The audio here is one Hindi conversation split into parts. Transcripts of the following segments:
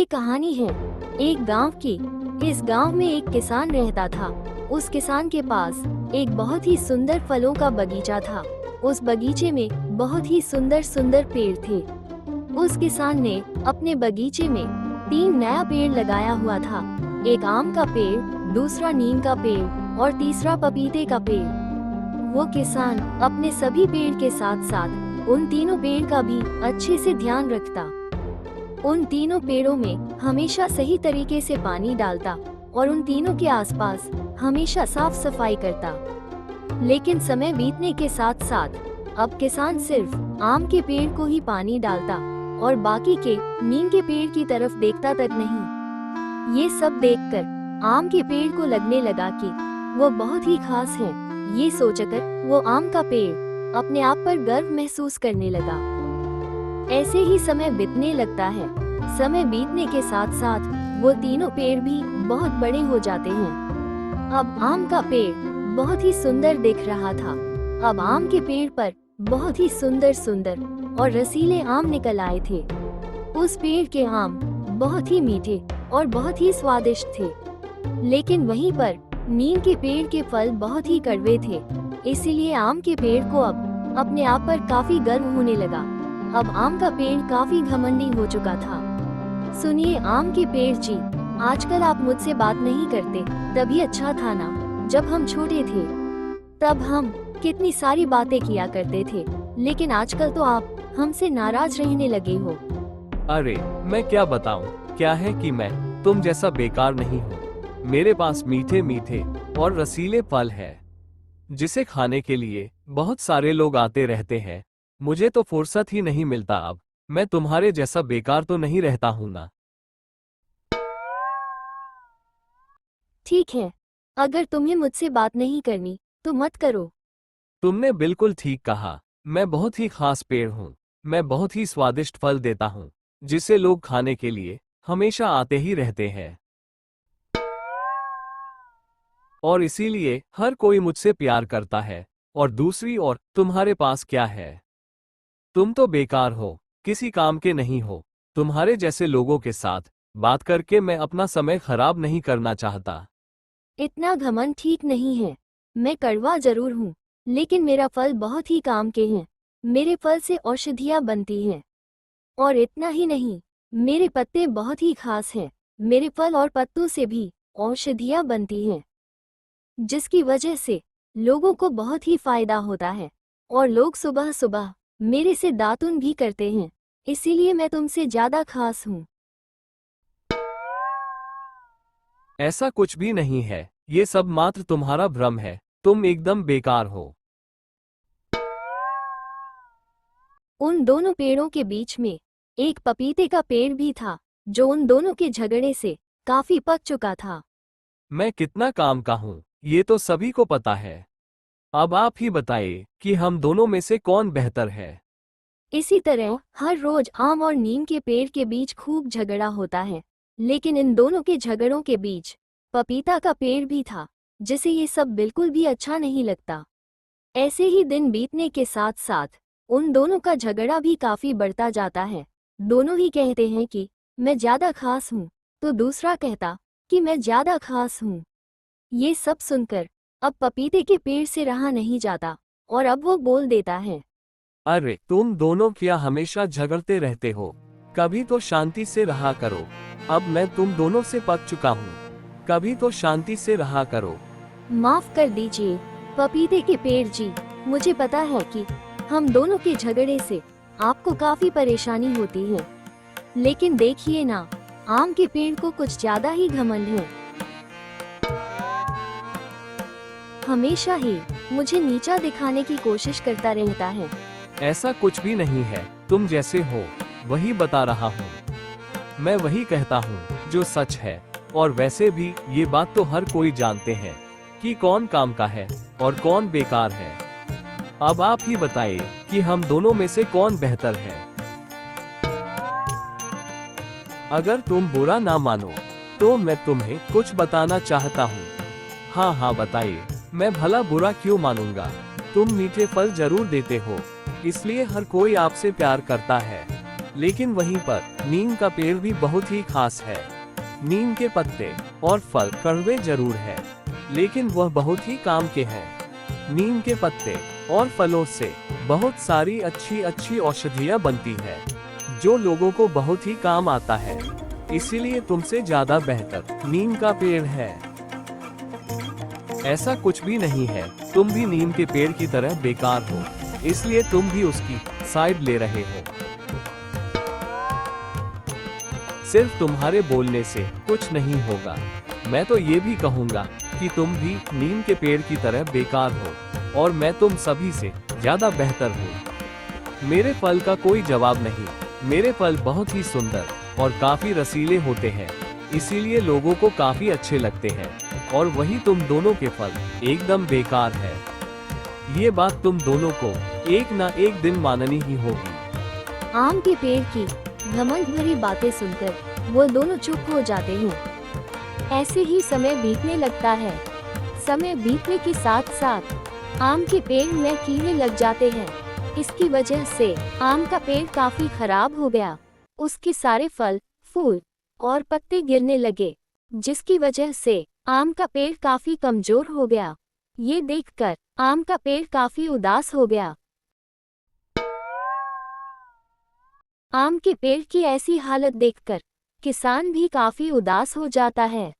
ये कहानी है एक गांव की। इस गांव में एक किसान रहता था। उस किसान के पास एक बहुत ही सुंदर फलों का बगीचा था। उस बगीचे में बहुत ही सुंदर सुंदर पेड़ थे। उस किसान ने अपने बगीचे में 3 नया पेड़ लगाया हुआ था। एक आम का पेड़, दूसरा नीम का पेड़ और तीसरा पपीते का पेड़। वो किसान अपने सभी पेड़ के साथ साथ उन तीनों पेड़ का भी अच्छे से ध्यान रखता। उन तीनों पेड़ों में हमेशा सही तरीके से पानी डालता और उन तीनों के आसपास हमेशा साफ सफाई करता। लेकिन समय बीतने के साथ साथ अब किसान सिर्फ आम के पेड़ को ही पानी डालता और बाकी के नीम के पेड़ की तरफ देखता तक नहीं। ये सब देखकर आम के पेड़ को लगने लगा कि वो बहुत ही खास है। ये सोचकर वो आम का पेड़ अपने आप पर गर्व महसूस करने लगा। ऐसे ही समय बीतने लगता है। समय बीतने के साथ साथ वो तीनों पेड़ भी बहुत बड़े हो जाते हैं। अब आम का पेड़ बहुत ही सुंदर दिख रहा था। अब आम के पेड़ पर बहुत ही सुंदर सुंदर और रसीले आम निकल आए थे। उस पेड़ के आम बहुत ही मीठे और बहुत ही स्वादिष्ट थे। लेकिन वहीं पर नीम के पेड़ के फल बहुत ही कड़वे थे। इसीलिए आम के पेड़ को अब अपने आप पर काफी गर्व होने लगा। अब आम का पेड़ काफी घमंडी हो चुका था। सुनिए आम के पेड़ जी, आजकल आप मुझसे बात नहीं करते। तभी अच्छा था ना, जब हम छोटे थे तब हम कितनी सारी बातें किया करते थे। लेकिन आजकल तो आप हमसे नाराज रहने लगे हो। अरे मैं क्या बताऊं, क्या है कि मैं तुम जैसा बेकार नहीं हूँ। मेरे पास मीठे मीठे और रसीले फल है जिसे खाने के लिए बहुत सारे लोग आते रहते हैं। मुझे तो फुर्सत ही नहीं मिलता। अब मैं तुम्हारे जैसा बेकार तो नहीं रहता हूं ना। ठीक है, अगर तुम्हें मुझसे बात नहीं करनी तो मत करो। तुमने बिल्कुल ठीक कहा। मैं बहुत ही खास पेड़ हूँ। मैं बहुत ही स्वादिष्ट फल देता हूँ जिसे लोग खाने के लिए हमेशा आते ही रहते हैं और इसीलिए हर कोई मुझसे प्यार करता है। और दूसरी ओर तुम्हारे पास क्या है? तुम तो बेकार हो, किसी काम के नहीं हो। तुम्हारे जैसे लोगों के साथ बात करके मैं अपना समय खराब नहीं करना चाहता। इतना घमंड ठीक नहीं है। मैं कड़वा जरूर हूँ, लेकिन मेरा फल बहुत ही काम के हैं। मेरे फल से औषधियाँ बनती हैं। और इतना ही नहीं, मेरे पत्ते बहुत ही खास हैं। मेरे फल और पत्तों से भी औषधियाँ बनती हैं, जिसकी वजह से लोगों को बहुत ही फायदा होता है। और लोग सुबह सुबह मेरे से दातुन भी करते हैं। इसीलिए मैं तुमसे ज्यादा खास हूँ। ऐसा कुछ भी नहीं है। ये सब मात्र तुम्हारा भ्रम है। तुम एकदम बेकार हो। उन दोनों पेड़ों के बीच में एक पपीते का पेड़ भी था, जो उन दोनों के झगड़े से काफी पक चुका था। मैं कितना काम का हूँ, ये तो सभी को पता है। अब आप ही बताइए कि हम दोनों में से कौन बेहतर है। इसी तरह हर रोज आम और नीम के पेड़ के बीच खूब झगड़ा होता है। लेकिन इन दोनों के झगड़ों के बीच पपीता का पेड़ भी था, जिसे ये सब बिल्कुल भी अच्छा नहीं लगता। ऐसे ही दिन बीतने के साथ साथ उन दोनों का झगड़ा भी काफी बढ़ता जाता है। दोनों ही कहते हैं कि मैं ज्यादा खास हूँ, तो दूसरा कहता कि मैं ज्यादा खास हूँ। ये सब सुनकर अब पपीते के पेड़ से रहा नहीं जाता और अब वो बोल देता है, अरे तुम दोनों क्या हमेशा झगड़ते रहते हो? कभी तो शांति से रहा करो। अब मैं तुम दोनों से पक चुका हूँ। कभी तो शांति से रहा करो। माफ कर दीजिए पपीते के पेड़ जी, मुझे पता है कि हम दोनों के झगड़े से आपको काफी परेशानी होती है। लेकिन देखिए ना, आम के पेड़ को कुछ ज्यादा ही घमंड है। हमेशा ही मुझे नीचा दिखाने की कोशिश करता रहता है। ऐसा कुछ भी नहीं है। तुम जैसे हो वही बता रहा हूँ। मैं वही कहता हूँ जो सच है। और वैसे भी ये बात तो हर कोई जानते हैं कि कौन काम का है और कौन बेकार है। अब आप ही बताइए कि हम दोनों में से कौन बेहतर है। अगर तुम बुरा ना मानो तो मैं तुम्हें कुछ बताना चाहता हूँ। हाँ हाँ बताइए, मैं भला बुरा क्यों मानूंगा। तुम मीठे फल जरूर देते हो, इसलिए हर कोई आपसे प्यार करता है। लेकिन वहीं पर नीम का पेड़ भी बहुत ही खास है। नीम के पत्ते और फल कड़वे जरूर है, लेकिन वह बहुत ही काम के हैं। नीम के पत्ते और फलों से बहुत सारी अच्छी अच्छी औषधियाँ बनती है, जो लोगों को बहुत ही काम आता है। इसीलिए तुमसे ज्यादा बेहतर नीम का पेड़ है। ऐसा कुछ भी नहीं है, तुम भी नीम के पेड़ की तरह बेकार हो, इसलिए तुम भी उसकी साइड ले रहे हो। सिर्फ तुम्हारे बोलने से कुछ नहीं होगा। मैं तो ये भी कहूँगा कि तुम भी नीम के पेड़ की तरह बेकार हो और मैं तुम सभी से ज्यादा बेहतर हूँ। मेरे फल का कोई जवाब नहीं। मेरे फल बहुत ही सुंदर और काफी रसीले होते हैं, इसीलिए लोगों को काफी अच्छे लगते हैं। और वही तुम दोनों के फल एकदम बेकार है। ये बात तुम दोनों को एक ना एक दिन माननी ही होगी। आम के पेड़ की घमंड भरी बातें सुनकर वो दोनों चुप हो जाते हैं। ऐसे ही समय बीतने लगता है। समय बीतने के साथ साथ आम के पेड़ में कीड़े लग जाते हैं। इसकी वजह से आम का पेड़ काफी खराब हो गया। उसके सारे फल, फूल और पत्ते गिरने लगे, जिसकी वजह से आम का पेड़ काफी कमजोर हो गया। ये देखकर आम का पेड़ काफी उदास हो गया। आम के पेड़ की ऐसी हालत देखकर किसान भी काफी उदास हो जाता है।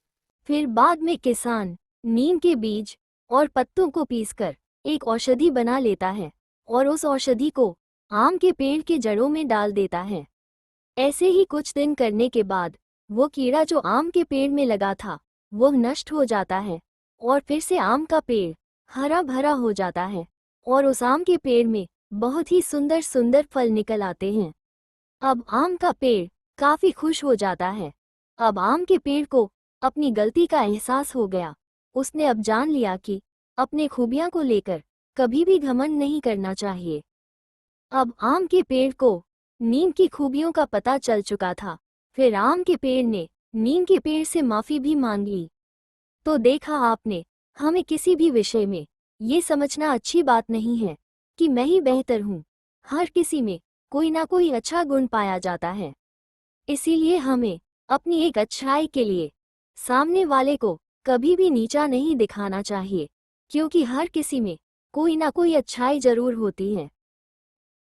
फिर बाद में किसान नीम के बीज और पत्तों को पीसकर एक औषधि बना लेता है और उस औषधि को आम के पेड़ के जड़ों में डाल देता है। ऐसे ही कुछ दिन करने के बाद वो कीड़ा जो आम के पेड़ में लगा था वो नष्ट हो जाता है और फिर से आम का पेड़ हरा भरा हो जाता है और उस आम के पेड़ में बहुत ही सुंदर सुंदर फल निकल आते हैं। अब आम का पेड़ काफी खुश हो जाता है। अब आम के पेड़ को अपनी गलती का एहसास हो गया। उसने अब जान लिया कि अपने खूबियां को लेकर कभी भी घमंड नहीं करना चाहिए। अब आम के पेड़ को नीम की खूबियों का पता चल चुका था। फिर आम के पेड़ ने नीम के पेड़ से माफी भी मांग ली। तो देखा आपने, हमें किसी भी विषय में ये समझना अच्छी बात नहीं है कि मैं ही बेहतर हूँ। हर किसी में कोई ना कोई अच्छा गुण पाया जाता है। इसीलिए हमें अपनी एक अच्छाई के लिए सामने वाले को कभी भी नीचा नहीं दिखाना चाहिए, क्योंकि हर किसी में कोई ना कोई अच्छाई जरूर होती है।